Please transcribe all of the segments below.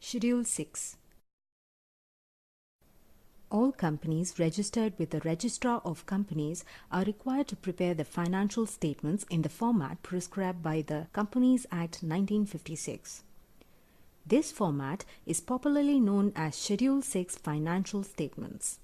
Schedule 6. All companies registered with the Registrar of Companies are required to prepare the financial statements in the format prescribed by the Companies Act 1956. This format is popularly known as Schedule 6 Financial Statements.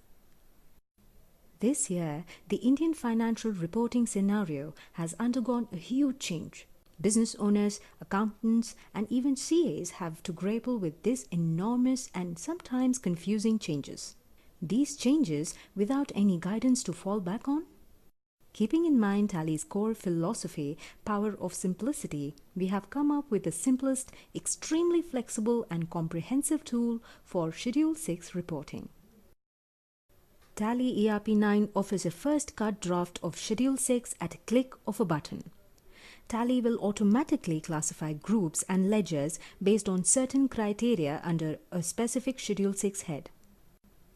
This year, the Indian financial reporting scenario has undergone a huge change. Business owners, accountants, and even CAs have to grapple with these enormous and sometimes confusing changes. These changes without any guidance to fall back on? Keeping in mind Tally's core philosophy, power of simplicity, we have come up with the simplest, extremely flexible and comprehensive tool for Schedule 6 reporting. Tally ERP 9 offers a first cut draft of Schedule 6 at a click of a button. Tally will automatically classify groups and ledgers based on certain criteria under a specific Schedule 6 head.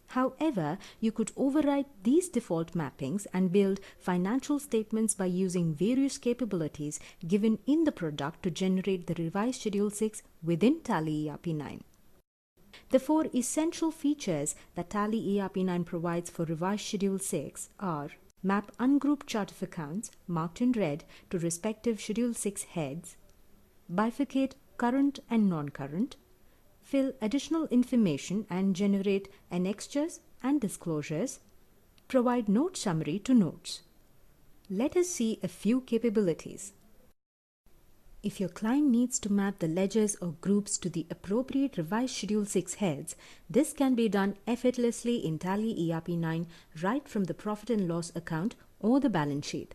However, you could override these default mappings and build financial statements by using various capabilities given in the product to generate the revised Schedule 6 within Tally ERP 9. The four essential features that Tally ERP 9 provides for revised Schedule 6 are: map ungrouped chart of accounts marked in red to respective Schedule 6 heads, bifurcate current and non-current, fill additional information and generate annexures and disclosures, provide note summary to notes. Let us see a few capabilities. If your client needs to map the ledgers or groups to the appropriate revised Schedule 6 heads, this can be done effortlessly in Tally ERP 9 right from the profit and loss account or the balance sheet.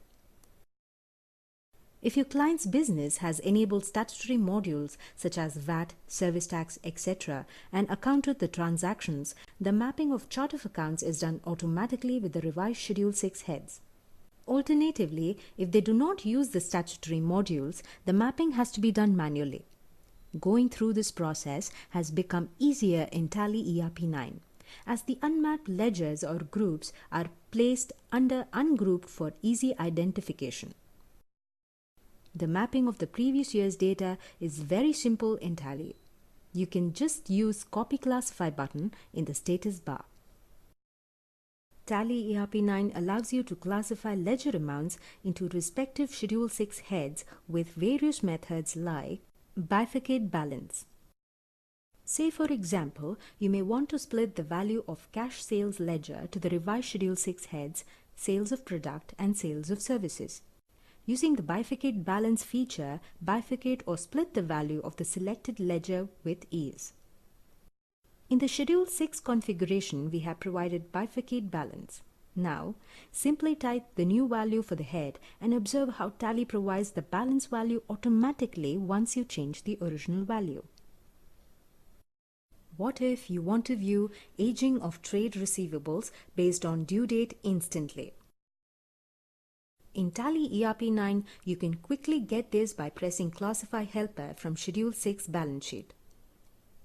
If your client's business has enabled statutory modules such as VAT, service tax, etc. and accounted the transactions, the mapping of chart of accounts is done automatically with the revised Schedule 6 heads. Alternatively, if they do not use the statutory modules, the mapping has to be done manually. Going through this process has become easier in Tally ERP 9, as the unmapped ledgers or groups are placed under ungrouped for easy identification. The mapping of the previous year's data is very simple in Tally. You can just use Copy Classify button in the status bar. Tally ERP 9 allows you to classify ledger amounts into respective Schedule 6 heads with various methods like bifurcate balance. Say for example, you may want to split the value of cash sales ledger to the revised Schedule 6 heads, sales of product and sales of services. Using the bifurcate balance feature, bifurcate or split the value of the selected ledger with ease. In the Schedule 6 configuration, we have provided bifurcate balance. Now, simply type the new value for the head and observe how Tally provides the balance value automatically once you change the original value. What if you want to view aging of trade receivables based on due date instantly? In Tally ERP 9, you can quickly get this by pressing Classify Helper from Schedule 6 Balance Sheet.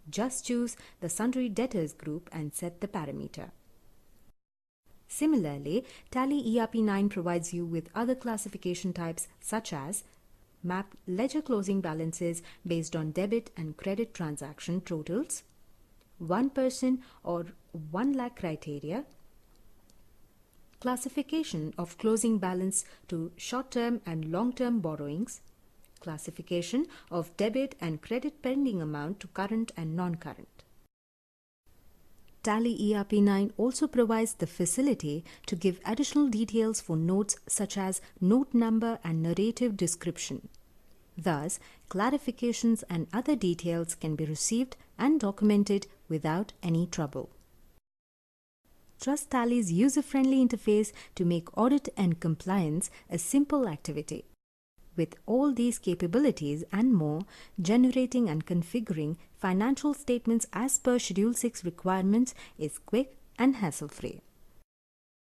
Just choose the Sundry Debtors group and set the parameter. Similarly, Tally ERP 9 provides you with other classification types such as map ledger closing balances based on debit and credit transaction totals, 1% or 1 lakh criteria, classification of closing balance to short-term and long-term borrowings, classification of debit and credit pending amount to current and non-current. Tally ERP 9 also provides the facility to give additional details for notes such as note number and narrative description. Thus, clarifications and other details can be received and documented without any trouble. Trust Tally's user-friendly interface to make audit and compliance a simple activity. With all these capabilities and more, generating and configuring financial statements as per Schedule 6 requirements is quick and hassle-free.